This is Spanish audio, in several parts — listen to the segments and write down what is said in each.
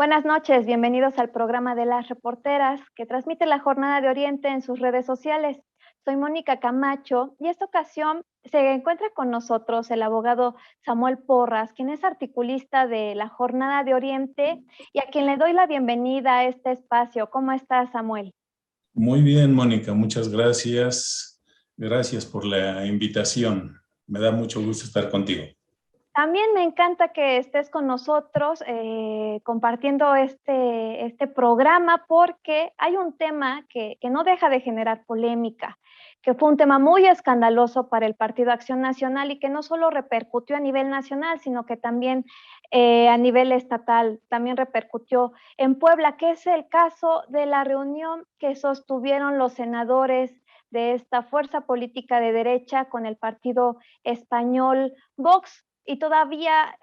Buenas noches, bienvenidos al programa de las reporteras que transmite la Jornada de Oriente en sus redes sociales. Soy Mónica Camacho y esta ocasión se encuentra con nosotros el abogado Samuel Porras, quien es articulista de la Jornada de Oriente y a quien le doy la bienvenida a este espacio. ¿Cómo estás, Samuel? Muy bien, Mónica, muchas gracias. Gracias por la invitación. Me da mucho gusto estar contigo. También me encanta que estés con nosotros compartiendo este programa porque hay un tema que no deja de generar polémica, que fue un tema muy escandaloso para el Partido Acción Nacional y que no solo repercutió a nivel nacional, sino que también a nivel estatal, también repercutió en Puebla, que es el caso de la reunión que sostuvieron los senadores de esta fuerza política de derecha con el partido español Vox. Y todavía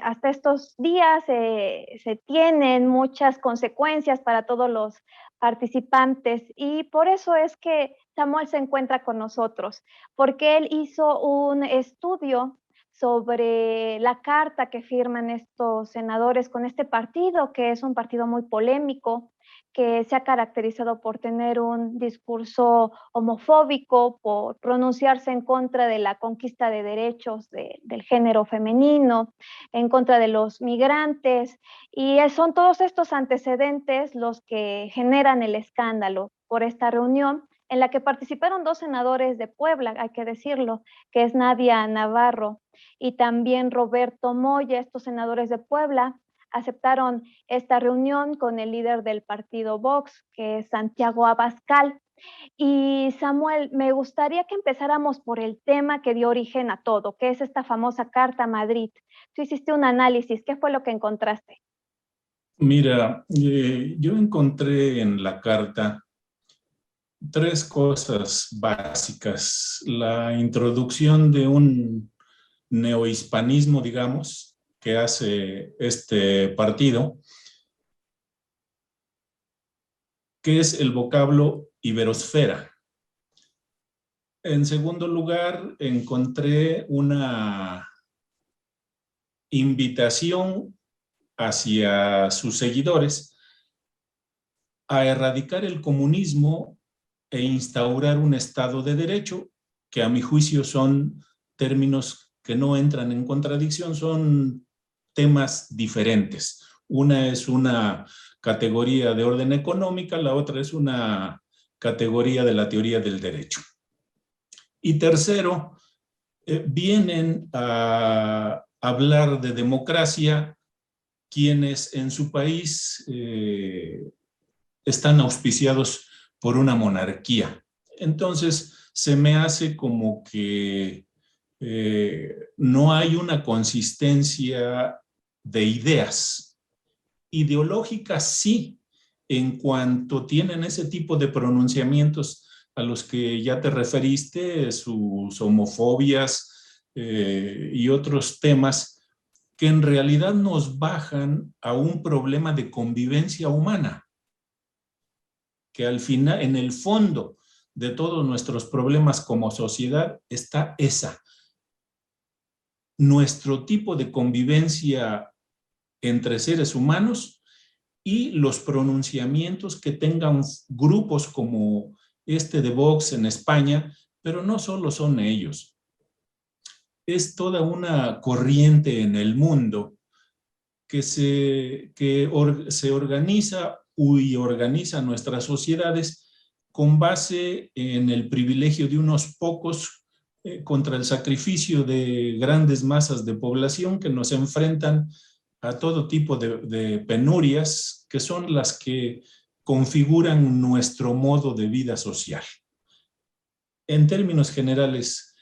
hasta estos días se tienen muchas consecuencias para todos los participantes y por eso es que Samuel se encuentra con nosotros, porque él hizo un estudio sobre la carta que firman estos senadores con este partido, que es un partido muy polémico, que se ha caracterizado por tener un discurso homofóbico, por pronunciarse en contra de la conquista de derechos del género femenino, en contra de los migrantes, y son todos estos antecedentes los que generan el escándalo por esta reunión en la que participaron dos senadores de Puebla, hay que decirlo, que es Nadia Navarro y también Roberto Moya. Estos senadores de Puebla aceptaron esta reunión con el líder del partido Vox, que es Santiago Abascal. Y Samuel, me gustaría que empezáramos por el tema que dio origen a todo, que es esta famosa Carta Madrid. Tú hiciste un análisis, ¿qué fue lo que encontraste? Mira, yo encontré en la carta tres cosas básicas. La introducción de un neohispanismo, digamos, que hace este partido, que es el vocablo iberosfera. En segundo lugar, encontré una invitación hacia sus seguidores a erradicar el comunismo e instaurar un Estado de Derecho, que a mi juicio son términos que no entran en contradicción, son temas diferentes. Una es una categoría de orden económica, la otra es una categoría de la teoría del derecho. Y tercero, vienen a hablar de democracia quienes en su país están auspiciados por una monarquía. Entonces, se me hace como que no hay una consistencia de ideas. Ideológicas sí, en cuanto tienen ese tipo de pronunciamientos a los que ya te referiste, sus homofobias y otros temas que en realidad nos bajan a un problema de convivencia humana, que al final, en el fondo de todos nuestros problemas como sociedad está esa. Nuestro tipo de convivencia entre seres humanos y los pronunciamientos que tengan grupos como este de Vox en España, pero no solo son ellos. Es toda una corriente en el mundo que se organiza y organiza nuestras sociedades con base en el privilegio de unos pocos contra el sacrificio de grandes masas de población que nos enfrentan a todo tipo de penurias que son las que configuran nuestro modo de vida social. En términos generales,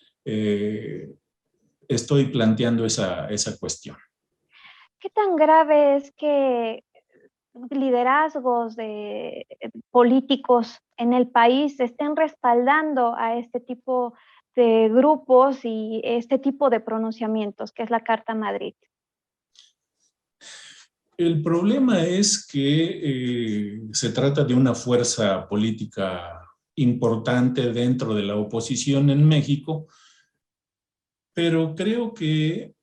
estoy planteando esa cuestión. ¿Qué tan grave es que liderazgos políticos en el país estén respaldando a este tipo de grupos y este tipo de pronunciamientos, que es la Carta Madrid? El problema es que se trata de una fuerza política importante dentro de la oposición en México, pero creo que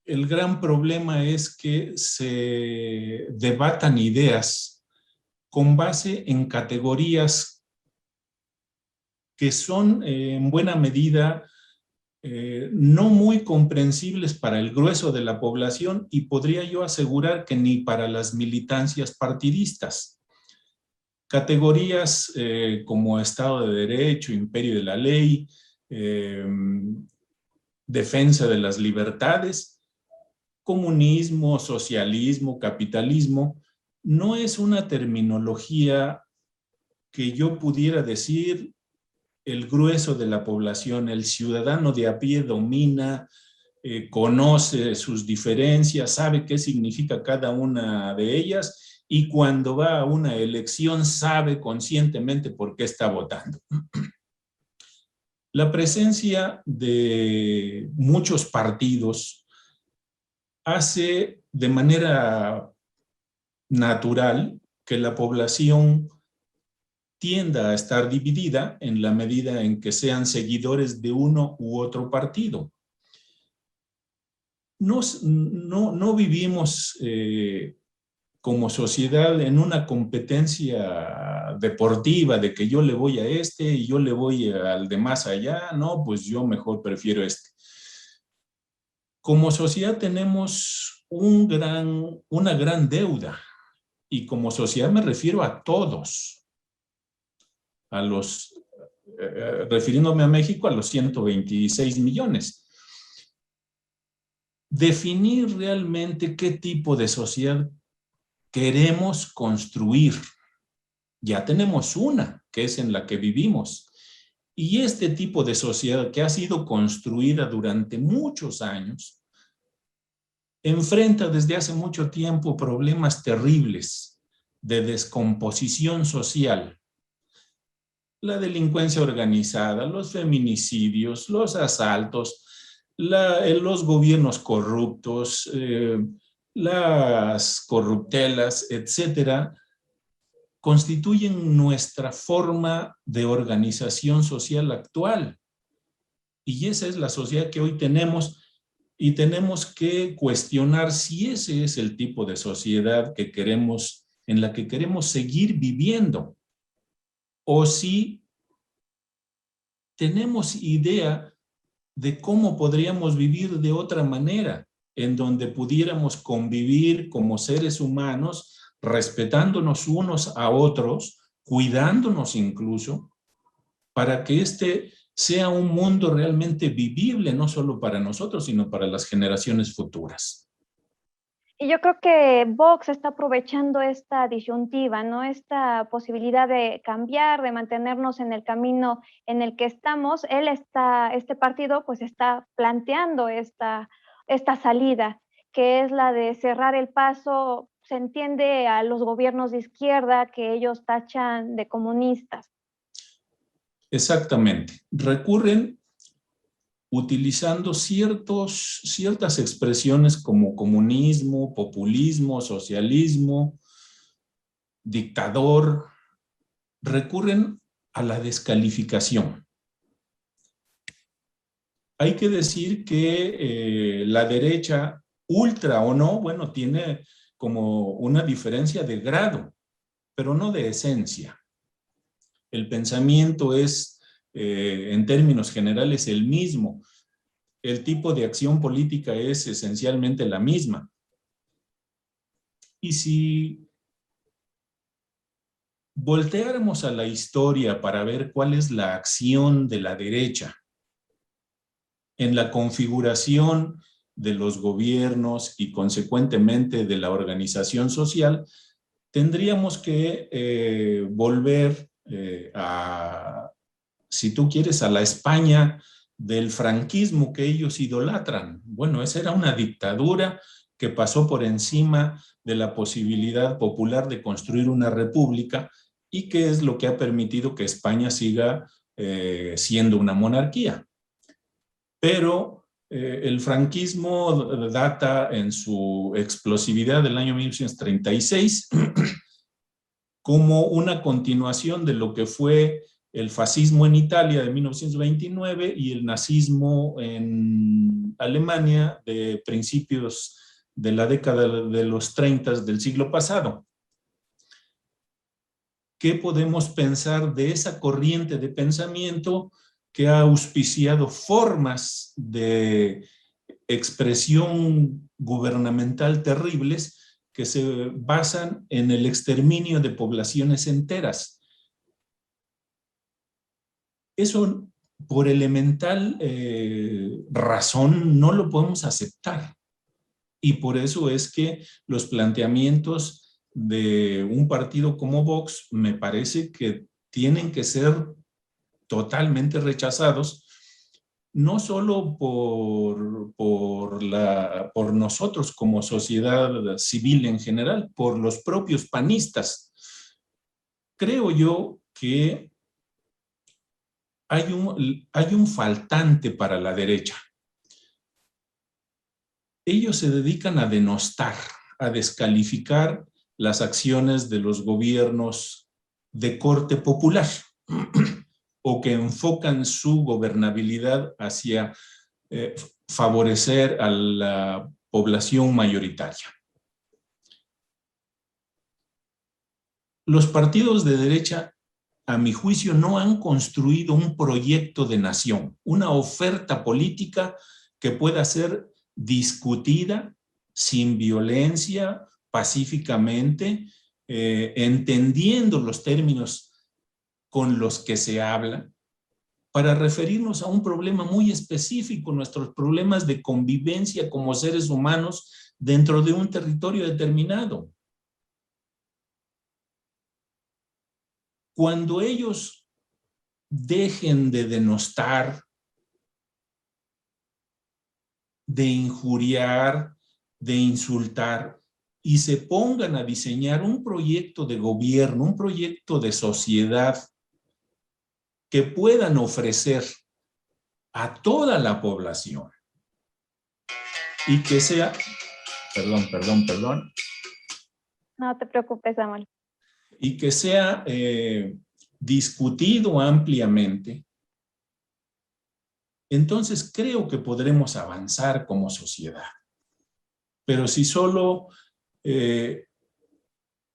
el gran problema es que se debatan ideas con base en categorías que son en buena medida no muy comprensibles para el grueso de la población y podría yo asegurar que ni para las militancias partidistas. Categorías como Estado de Derecho, imperio de la ley, defensa de las libertades, comunismo, socialismo, capitalismo, no es una terminología que yo pudiera decir el grueso de la población, el ciudadano de a pie domina, conoce sus diferencias, sabe qué significa cada una de ellas y cuando va a una elección sabe conscientemente por qué está votando. La presencia de muchos partidos hace de manera natural que la población tienda a estar dividida en la medida en que sean seguidores de uno u otro partido. No vivimos como sociedad en una competencia deportiva de que yo le voy a este y yo le voy al de más allá, no, pues yo mejor prefiero este. Como sociedad tenemos una gran deuda y como sociedad me refiero a todos. Refiriéndome a México, a los 126 millones. Definir realmente qué tipo de sociedad queremos construir. Ya tenemos una, que es en la que vivimos. Y este tipo de sociedad que ha sido construida durante muchos años, enfrenta desde hace mucho tiempo problemas terribles de descomposición social. La delincuencia organizada, los feminicidios, los asaltos, los gobiernos corruptos, las corruptelas, etcétera, constituyen nuestra forma de organización social actual. Y esa es la sociedad que hoy tenemos y tenemos que cuestionar si ese es el tipo de sociedad que queremos, en la que queremos seguir viviendo. O si tenemos idea de cómo podríamos vivir de otra manera, en donde pudiéramos convivir como seres humanos, respetándonos unos a otros, cuidándonos incluso, para que este sea un mundo realmente vivible, no solo para nosotros, sino para las generaciones futuras. Y yo creo que Vox está aprovechando esta disyuntiva, ¿no? Esta posibilidad de cambiar, de mantenernos en el camino en el que estamos. Este partido pues está planteando esta salida, que es la de cerrar el paso, se entiende, a los gobiernos de izquierda que ellos tachan de comunistas. Exactamente. Recurren utilizando ciertas expresiones como comunismo, populismo, socialismo, dictador, recurren a la descalificación. Hay que decir que la derecha, ultra o no, bueno, tiene como una diferencia de grado, pero no de esencia. El pensamiento es, en términos generales, el mismo. El tipo de acción política es esencialmente la misma. Y si volteáramos a la historia para ver cuál es la acción de la derecha en la configuración de los gobiernos y consecuentemente de la organización social, tendríamos que volver si tú quieres, a la España del franquismo que ellos idolatran. Bueno, esa era una dictadura que pasó por encima de la posibilidad popular de construir una república y que es lo que ha permitido que España siga siendo una monarquía. Pero el franquismo data en su explosividad del año 1936 como una continuación de lo que fue el fascismo en Italia de 1929 y el nazismo en Alemania de principios de la década de los 30 del siglo pasado. ¿Qué podemos pensar de esa corriente de pensamiento que ha auspiciado formas de expresión gubernamental terribles que se basan en el exterminio de poblaciones enteras? Eso, por elemental razón, no lo podemos aceptar. Y por eso es que los planteamientos de un partido como Vox me parece que tienen que ser totalmente rechazados, no solo por nosotros como sociedad civil en general, por los propios panistas. Creo yo que hay un faltante para la derecha. Ellos se dedican a denostar, a descalificar las acciones de los gobiernos de corte popular o que enfocan su gobernabilidad hacia favorecer a la población mayoritaria. Los partidos de derecha, a mi juicio, no han construido un proyecto de nación, una oferta política que pueda ser discutida sin violencia, pacíficamente, entendiendo los términos con los que se habla, para referirnos a un problema muy específico, nuestros problemas de convivencia como seres humanos dentro de un territorio determinado. Cuando ellos dejen de denostar, de injuriar, de insultar, y se pongan a diseñar un proyecto de gobierno, un proyecto de sociedad que puedan ofrecer a toda la población y que sea, perdón. No te preocupes, Samuel. Y que sea discutido ampliamente, entonces creo que podremos avanzar como sociedad. Pero si solo,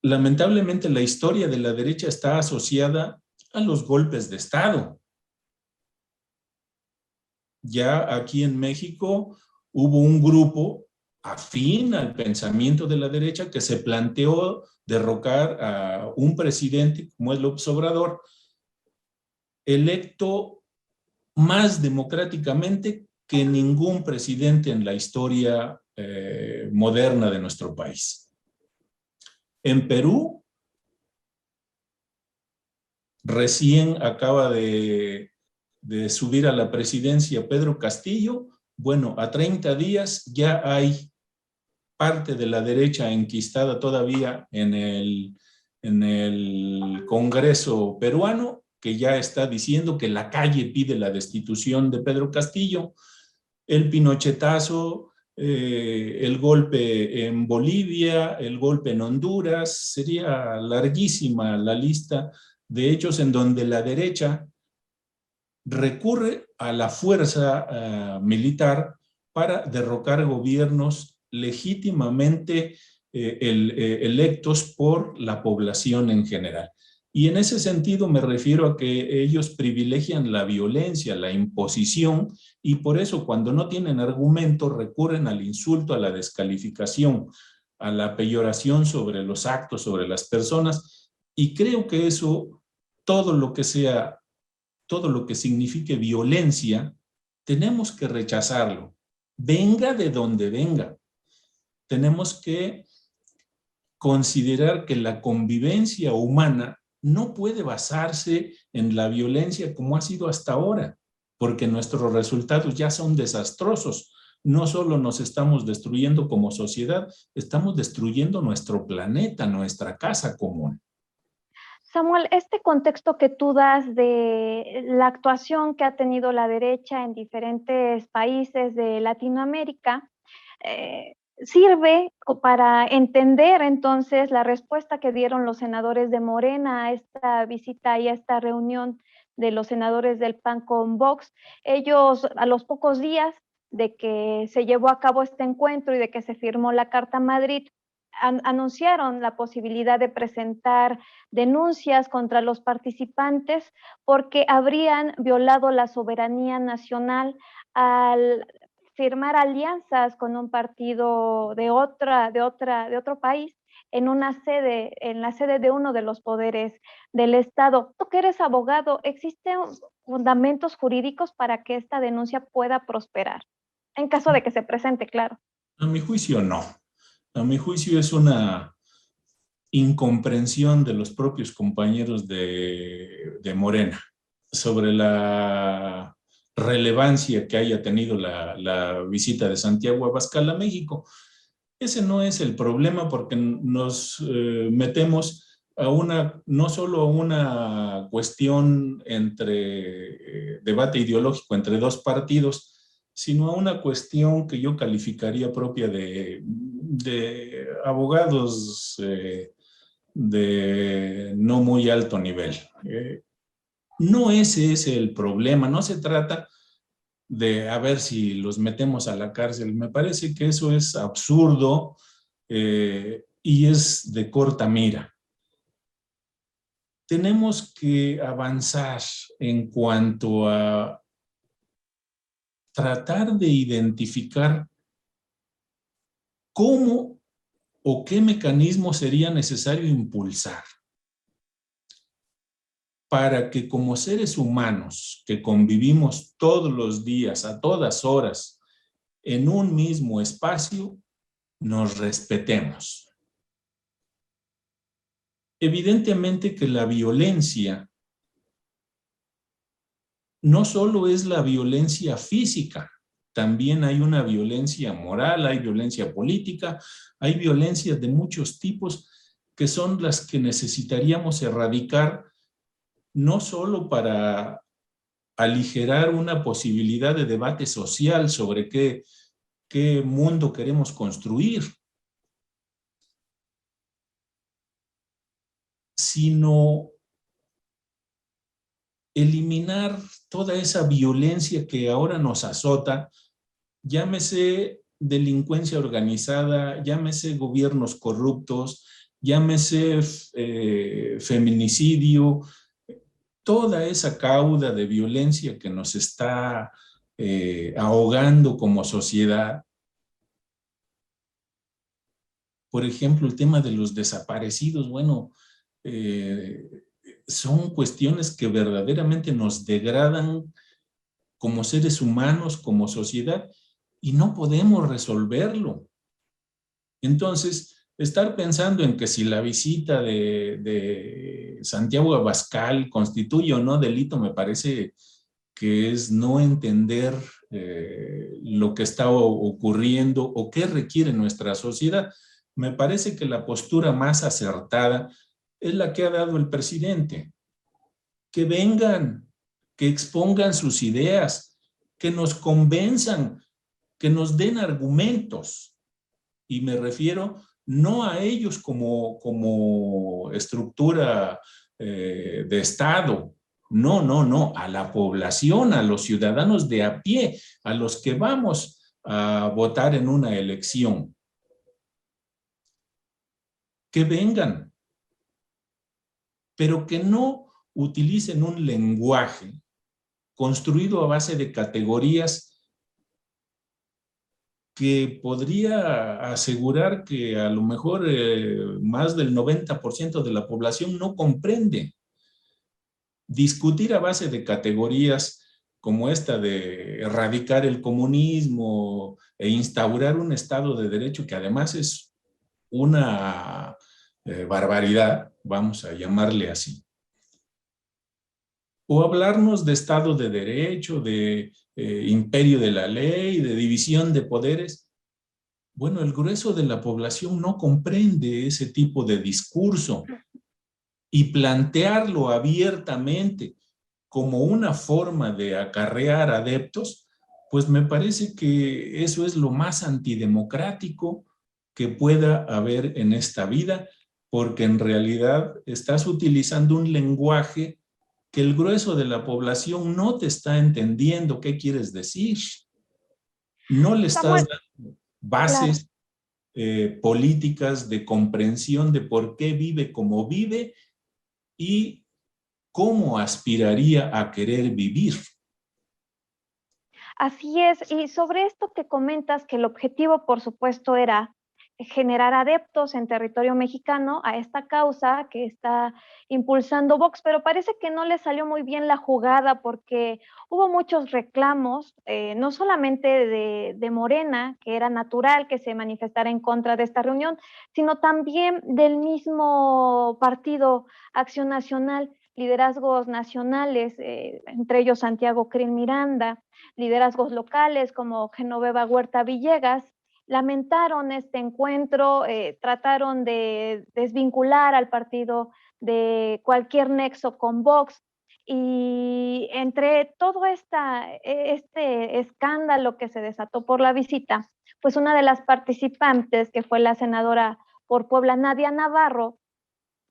lamentablemente, la historia de la derecha está asociada a los golpes de Estado. Ya aquí en México hubo un grupo afín al pensamiento de la derecha que se planteó derrocar a un presidente como es López Obrador, electo más democráticamente que ningún presidente en la historia moderna de nuestro país. En Perú, recién acaba de subir a la presidencia Pedro Castillo. Bueno, a 30 días ya hay parte de la derecha enquistada todavía en el Congreso peruano, que ya está diciendo que la calle pide la destitución de Pedro Castillo. El pinochetazo, el golpe en Bolivia, el golpe en Honduras, sería larguísima la lista de hechos en donde la derecha recurre a la fuerza militar para derrocar gobiernos legítimamente electos por la población en general. Y en ese sentido me refiero a que ellos privilegian la violencia, la imposición, y por eso cuando no tienen argumento recurren al insulto, a la descalificación, a la peyoración sobre los actos, sobre las personas, y creo que eso, todo lo que signifique violencia, tenemos que rechazarlo, venga de donde venga. Tenemos que considerar que la convivencia humana no puede basarse en la violencia como ha sido hasta ahora, porque nuestros resultados ya son desastrosos. No solo nos estamos destruyendo como sociedad, estamos destruyendo nuestro planeta, nuestra casa común. Samuel, este contexto que tú das de la actuación que ha tenido la derecha en diferentes países de Latinoamérica, sirve para entender entonces la respuesta que dieron los senadores de Morena a esta visita y a esta reunión de los senadores del PAN con Vox. Ellos, a los pocos días de que se llevó a cabo este encuentro y de que se firmó la Carta Madrid, anunciaron la posibilidad de presentar denuncias contra los participantes porque habrían violado la soberanía nacional al firmar alianzas con un partido de otro país en la sede de uno de los poderes del Estado. Tú que eres abogado, ¿existen fundamentos jurídicos para que esta denuncia pueda prosperar? En caso de que se presente, claro. A mi juicio, no. A mi juicio es una incomprensión de los propios compañeros de Morena sobre la relevancia que haya tenido la visita de Santiago Abascal a México. Ese no es el problema, porque nos metemos a no solo a una cuestión entre debate ideológico entre dos partidos, sino a una cuestión que yo calificaría propia de abogados de no muy alto nivel. No ese es el problema, no se trata de a ver si los metemos a la cárcel. Me parece que eso es absurdo y es de corta mira. Tenemos que avanzar en cuanto a tratar de identificar cómo o qué mecanismo sería necesario impulsar para que como seres humanos que convivimos todos los días, a todas horas, en un mismo espacio, nos respetemos. Evidentemente que la violencia no solo es la violencia física, también hay una violencia moral, hay violencia política, hay violencias de muchos tipos que son las que necesitaríamos erradicar, no solo para aligerar una posibilidad de debate social sobre qué mundo queremos construir, sino eliminar toda esa violencia que ahora nos azota, llámese delincuencia organizada, llámese gobiernos corruptos, llámese feminicidio, toda esa cauda de violencia que nos está ahogando como sociedad. Por ejemplo, el tema de los desaparecidos, bueno, son cuestiones que verdaderamente nos degradan como seres humanos, como sociedad, y no podemos resolverlo. Entonces, estar pensando en que si la visita de Santiago Abascal constituye o no delito, me parece que es no entender lo que está ocurriendo o qué requiere nuestra sociedad. Me parece que la postura más acertada es la que ha dado el presidente. Que vengan, que expongan sus ideas, que nos convenzan, que nos den argumentos. Y me refiero no a ellos como estructura de Estado, no, a la población, a los ciudadanos de a pie, a los que vamos a votar en una elección. Que vengan, pero que no utilicen un lenguaje construido a base de categorías que podría asegurar que a lo mejor más del 90% de la población no comprende. Discutir a base de categorías como esta de erradicar el comunismo e instaurar un Estado de Derecho, que además es una barbaridad, vamos a llamarle así. O hablarnos de Estado de Derecho, de imperio de la ley, de división de poderes. Bueno, el grueso de la población no comprende ese tipo de discurso, y plantearlo abiertamente como una forma de acarrear adeptos, pues me parece que eso es lo más antidemocrático que pueda haber en esta vida, porque en realidad estás utilizando un lenguaje que el grueso de la población no te está entendiendo qué quieres decir. No le estás Samuel, dando claro. bases políticas de comprensión de por qué vive como vive y cómo aspiraría a querer vivir. Así es, y sobre esto que comentas, que el objetivo, por supuesto, era generar adeptos en territorio mexicano a esta causa que está impulsando Vox, pero parece que no le salió muy bien la jugada porque hubo muchos reclamos, no solamente de Morena, que era natural que se manifestara en contra de esta reunión, sino también del mismo partido Acción Nacional, liderazgos nacionales, entre ellos Santiago Krill Miranda, liderazgos locales como Genoveva Huerta Villegas, lamentaron este encuentro, trataron de desvincular al partido de cualquier nexo con Vox. Y entre todo este escándalo que se desató por la visita, pues una de las participantes, que fue la senadora por Puebla, Nadia Navarro,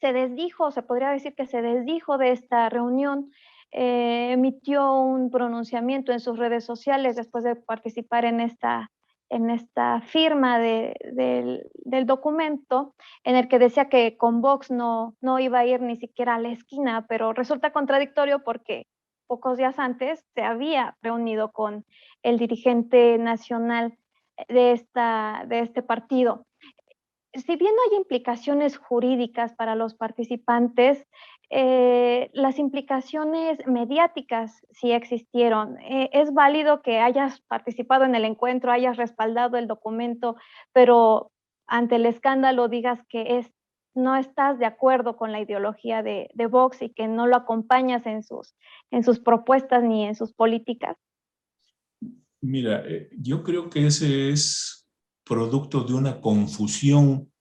se desdijo, se podría decir que se desdijo de esta reunión, emitió un pronunciamiento en sus redes sociales después de participar en esta firma del documento, en el que decía que con Vox no iba a ir ni siquiera a la esquina, pero resulta contradictorio porque pocos días antes se había reunido con el dirigente nacional de este partido. Si bien no hay implicaciones jurídicas para los participantes, las implicaciones mediáticas sí existieron. Es válido que hayas participado en el encuentro, hayas respaldado el documento, pero ante el escándalo digas que no estás de acuerdo con la ideología de Vox y que no lo acompañas en sus propuestas ni en sus políticas. Mira, yo creo que ese es producto de una confusión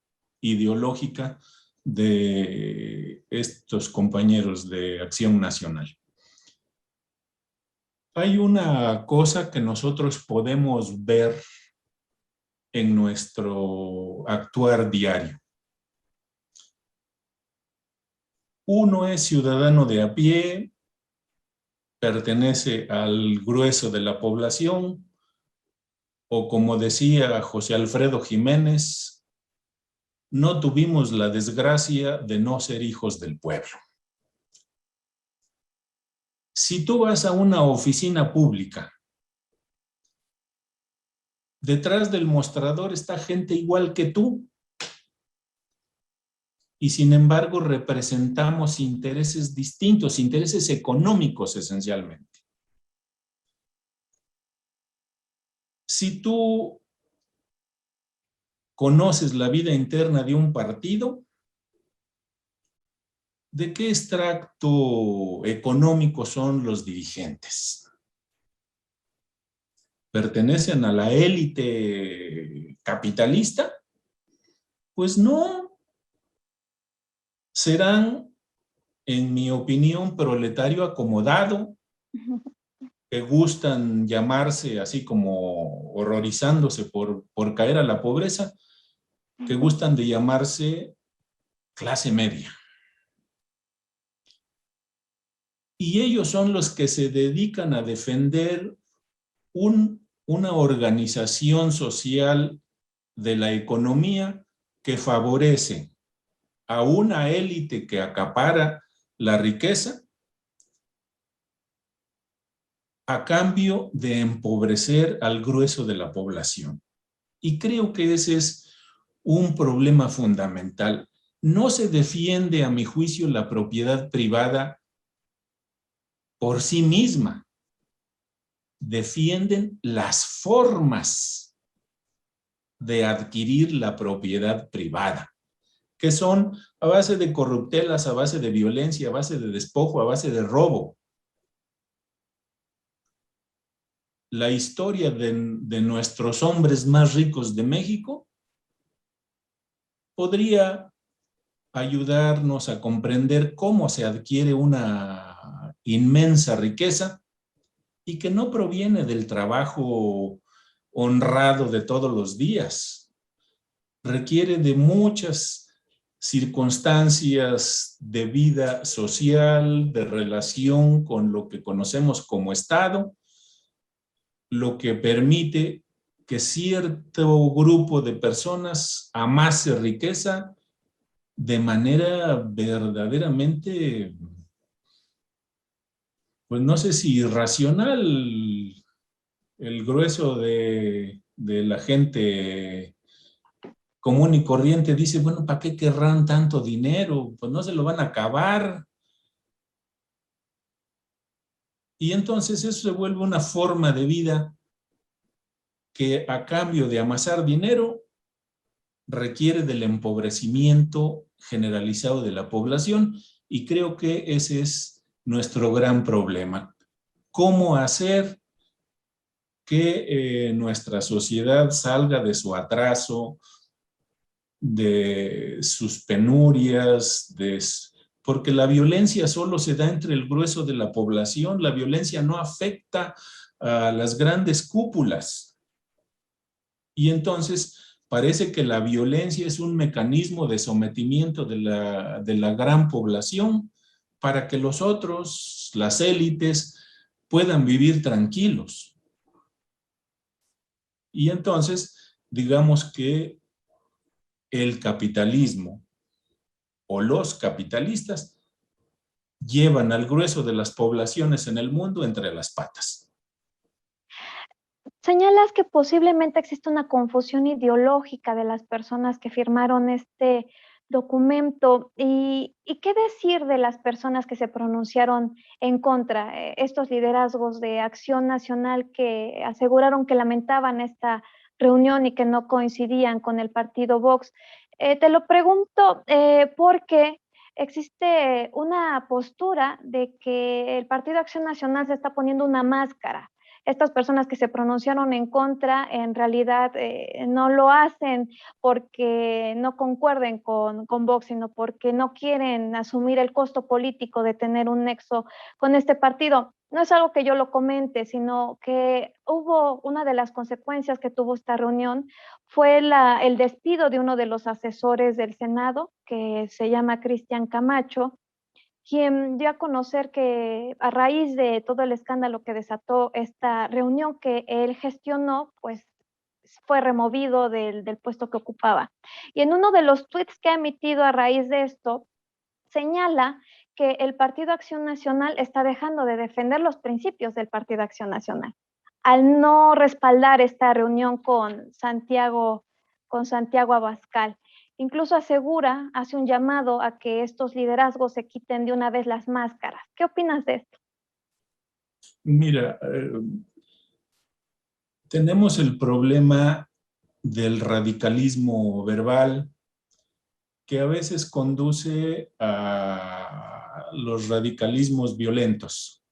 ideológica de estos compañeros de Acción Nacional. Hay una cosa que nosotros podemos ver en nuestro actuar diario. Uno es ciudadano de a pie, pertenece al grueso de la población, o como decía José Alfredo Jiménez, no tuvimos la desgracia de no ser hijos del pueblo. Si tú vas a una oficina pública, detrás del mostrador está gente igual que tú, y sin embargo representamos intereses distintos, intereses económicos esencialmente. Si tú conoces la vida interna de un partido, ¿de qué extracto económico son los dirigentes? ¿Pertenecen a la élite capitalista? Pues no. Serán, en mi opinión, proletario acomodado, que gustan llamarse, así como horrorizándose por caer a la pobreza, que gustan de llamarse clase media. Y ellos son los que se dedican a defender una organización social de la economía que favorece a una élite que acapara la riqueza a cambio de empobrecer al grueso de la población. Y creo que ese es un problema fundamental. No se defiende, a mi juicio, la propiedad privada por sí misma. Defienden las formas de adquirir la propiedad privada, que son a base de corruptelas, a base de violencia, a base de despojo, a base de robo. La historia de nuestros hombres más ricos de México podría ayudarnos a comprender cómo se adquiere una inmensa riqueza y que no proviene del trabajo honrado de todos los días. Requiere de muchas circunstancias de vida social, de relación con lo que conocemos como Estado, lo que permite que cierto grupo de personas amase riqueza de manera verdaderamente, pues no sé si irracional. El grueso de la gente común y corriente dice, bueno, ¿para qué querrán tanto dinero? Pues no se lo van a acabar. Y entonces eso se vuelve una forma de vida que a cambio de amasar dinero requiere del empobrecimiento generalizado de la población, y creo que ese es nuestro gran problema. ¿Cómo hacer que nuestra sociedad salga de su atraso, de sus penurias, porque la violencia solo se da entre el grueso de la población? La violencia no afecta a las grandes cúpulas. Y entonces parece que la violencia es un mecanismo de sometimiento de la gran población para que los otros, las élites, puedan vivir tranquilos. Y entonces, digamos que el capitalismo o los capitalistas llevan al grueso de las poblaciones en el mundo entre las patas. Señalas que posiblemente existe una confusión ideológica de las personas que firmaron este documento. ¿Y qué decir de las personas que se pronunciaron en contra? Estos liderazgos de Acción Nacional que aseguraron que lamentaban esta reunión y que no coincidían con el partido Vox. Te lo pregunto porque existe una postura de que el Partido Acción Nacional se está poniendo una máscara. Estas personas que se pronunciaron en contra en realidad no lo hacen porque no concuerden con Vox, sino porque no quieren asumir el costo político de tener un nexo con este partido. No es algo que yo lo comente, sino que hubo una de las consecuencias que tuvo esta reunión fue el despido de uno de los asesores del Senado, que se llama Cristian Camacho, quien dio a conocer que a raíz de todo el escándalo que desató esta reunión que él gestionó, pues fue removido del puesto que ocupaba. Y en uno de los tweets que ha emitido a raíz de esto, señala que el Partido Acción Nacional está dejando de defender los principios del Partido Acción Nacional al no respaldar esta reunión con Santiago Abascal. Incluso asegura, hace un llamado a que estos liderazgos se quiten de una vez las máscaras. ¿Qué opinas de esto? Mira, tenemos el problema del radicalismo verbal, que a veces conduce a los radicalismos violentos.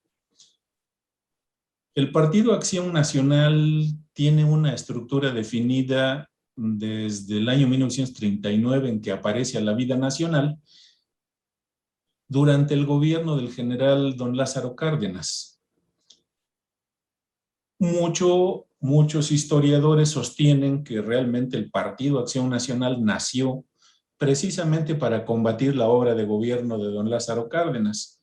El Partido Acción Nacional tiene una estructura definida desde el año 1939 en que aparece a la vida nacional durante el gobierno del general don Lázaro Cárdenas. Muchos historiadores sostienen que realmente el Partido Acción Nacional nació precisamente para combatir la obra de gobierno de don Lázaro Cárdenas.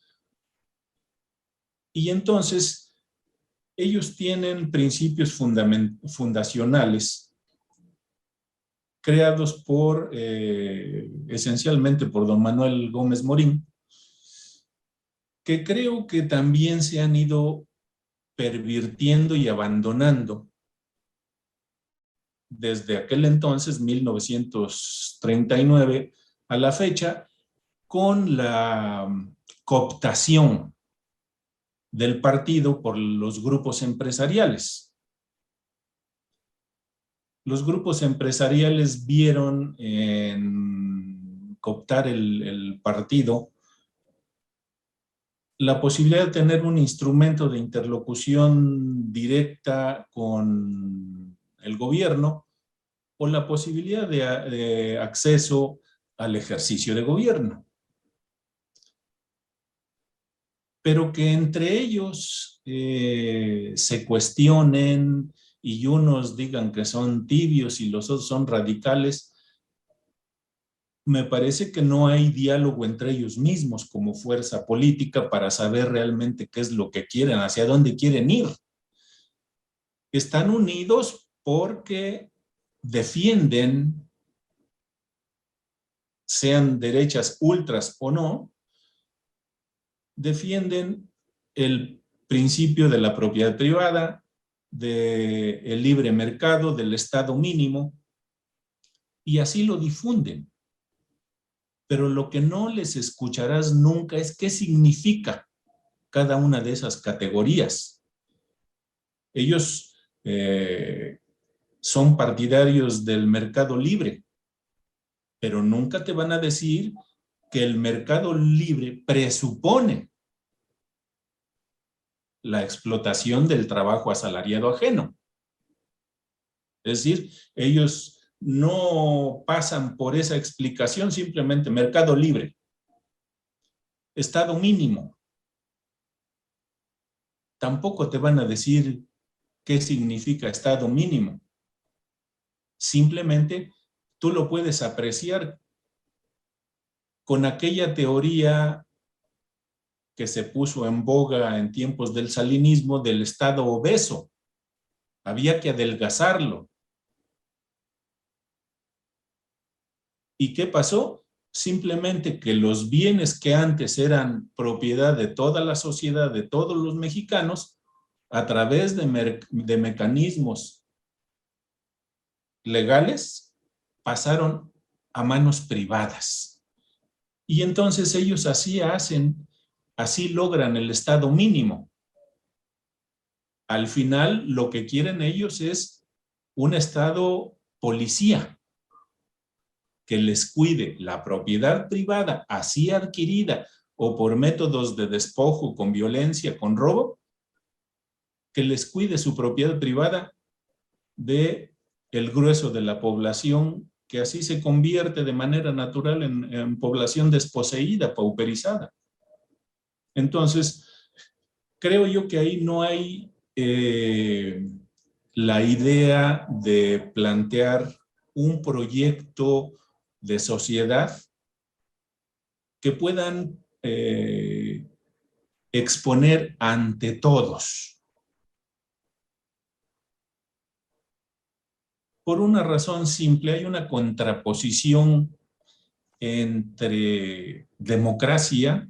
Y entonces, ellos tienen principios fundacionales creados esencialmente por don Manuel Gómez Morín, que creo que también se han ido pervirtiendo y abandonando desde aquel entonces, 1939, a la fecha, con la cooptación del partido por los grupos empresariales. Los grupos empresariales vieron en cooptar el partido la posibilidad de tener un instrumento de interlocución directa con el gobierno o la posibilidad de acceso al ejercicio de gobierno. Pero que entre ellos se cuestionen y unos digan que son tibios y los otros son radicales, me parece que no hay diálogo entre ellos mismos como fuerza política para saber realmente qué es lo que quieren, hacia dónde quieren ir. Están unidos porque defienden, sean derechas ultras o no, defienden el principio de la propiedad privada, del libre mercado, del Estado mínimo, y así lo difunden. Pero lo que no les escucharás nunca es qué significa cada una de esas categorías. Ellos son partidarios del mercado libre, pero nunca te van a decir que el mercado libre presupone la explotación del trabajo asalariado ajeno. Es decir, ellos no pasan por esa explicación, simplemente mercado libre, Estado mínimo. Tampoco te van a decir qué significa Estado mínimo. Simplemente tú lo puedes apreciar con aquella teoría que se puso en boga en tiempos del salinismo del Estado obeso. Había que adelgazarlo. ¿Y qué pasó? Simplemente que los bienes que antes eran propiedad de toda la sociedad, de todos los mexicanos, a través de mecanismos legales, pasaron a manos privadas. Y entonces ellos así logran el Estado mínimo. Al final, lo que quieren ellos es un Estado policía que les cuide la propiedad privada así adquirida o por métodos de despojo, con violencia, con robo, que les cuide su propiedad privada de el grueso de la población, que así se convierte de manera natural en población desposeída, pauperizada. Entonces, creo yo que ahí no hay la idea de plantear un proyecto de sociedad que puedan exponer ante todos. Por una razón simple, hay una contraposición entre democracia,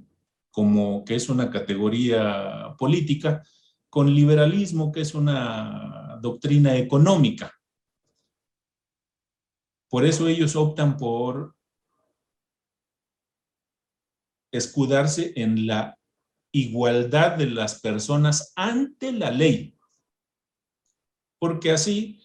como que es una categoría política, con liberalismo, que es una doctrina económica. Por eso ellos optan por escudarse en la igualdad de las personas ante la ley, porque así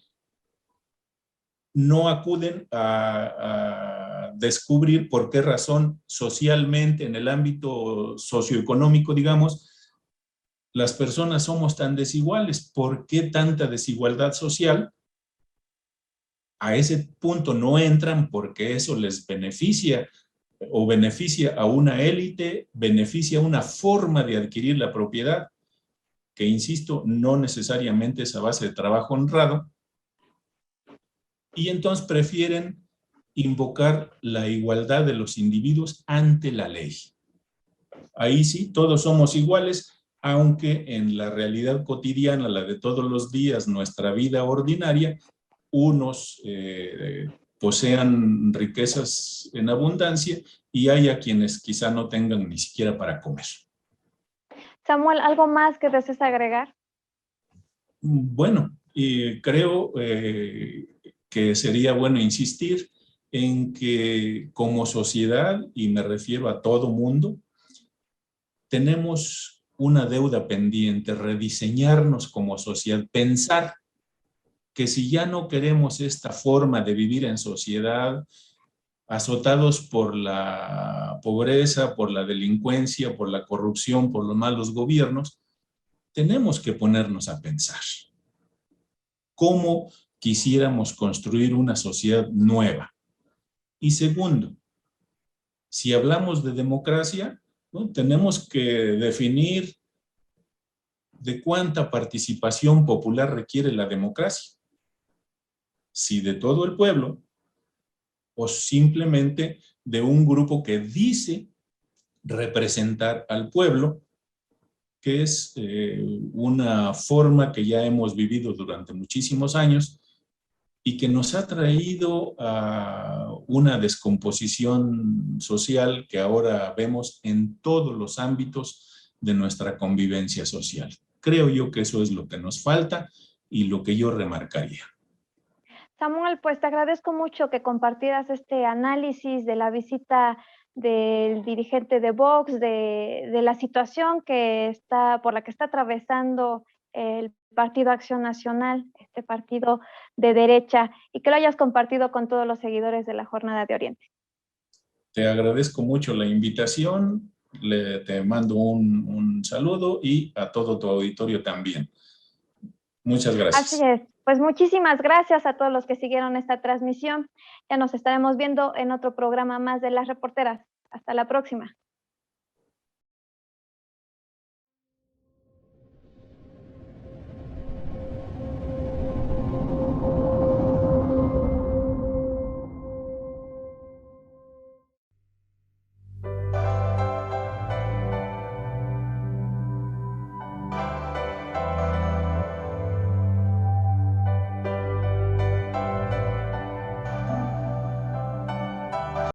no acuden a descubrir por qué razón socialmente, en el ámbito socioeconómico, digamos, las personas somos tan desiguales. ¿Por qué tanta desigualdad social? A ese punto no entran porque eso les beneficia o beneficia a una élite, beneficia a una forma de adquirir la propiedad, que insisto, no necesariamente es a base de trabajo honrado, y entonces prefieren invocar la igualdad de los individuos ante la ley. Ahí sí, todos somos iguales, aunque en la realidad cotidiana, la de todos los días, nuestra vida ordinaria, unos posean riquezas en abundancia y hay a quienes quizá no tengan ni siquiera para comer. Samuel, ¿algo más que desees agregar? Bueno, creo que sería bueno insistir en que como sociedad, y me refiero a todo mundo, tenemos una deuda pendiente, rediseñarnos como sociedad, pensar que si ya no queremos esta forma de vivir en sociedad, azotados por la pobreza, por la delincuencia, por la corrupción, por los malos gobiernos, tenemos que ponernos a pensar cómo quisiéramos construir una sociedad nueva. Y segundo, si hablamos de democracia, ¿no?, tenemos que definir de cuánta participación popular requiere la democracia. Si de todo el pueblo o simplemente de un grupo que dice representar al pueblo, que es una forma que ya hemos vivido durante muchísimos años y que nos ha traído a una descomposición social que ahora vemos en todos los ámbitos de nuestra convivencia social. Creo yo que eso es lo que nos falta y lo que yo remarcaría. Samuel, pues te agradezco mucho que compartieras este análisis de la visita del dirigente de Vox, de la situación por la que está atravesando el Partido Acción Nacional, este partido de derecha, y que lo hayas compartido con todos los seguidores de la Jornada de Oriente. Te agradezco mucho la invitación, te mando un saludo y a todo tu auditorio también. Muchas Así gracias. es. Pues muchísimas gracias a todos los que siguieron esta transmisión. Ya nos estaremos viendo en otro programa más de Las Reporteras. Hasta la próxima.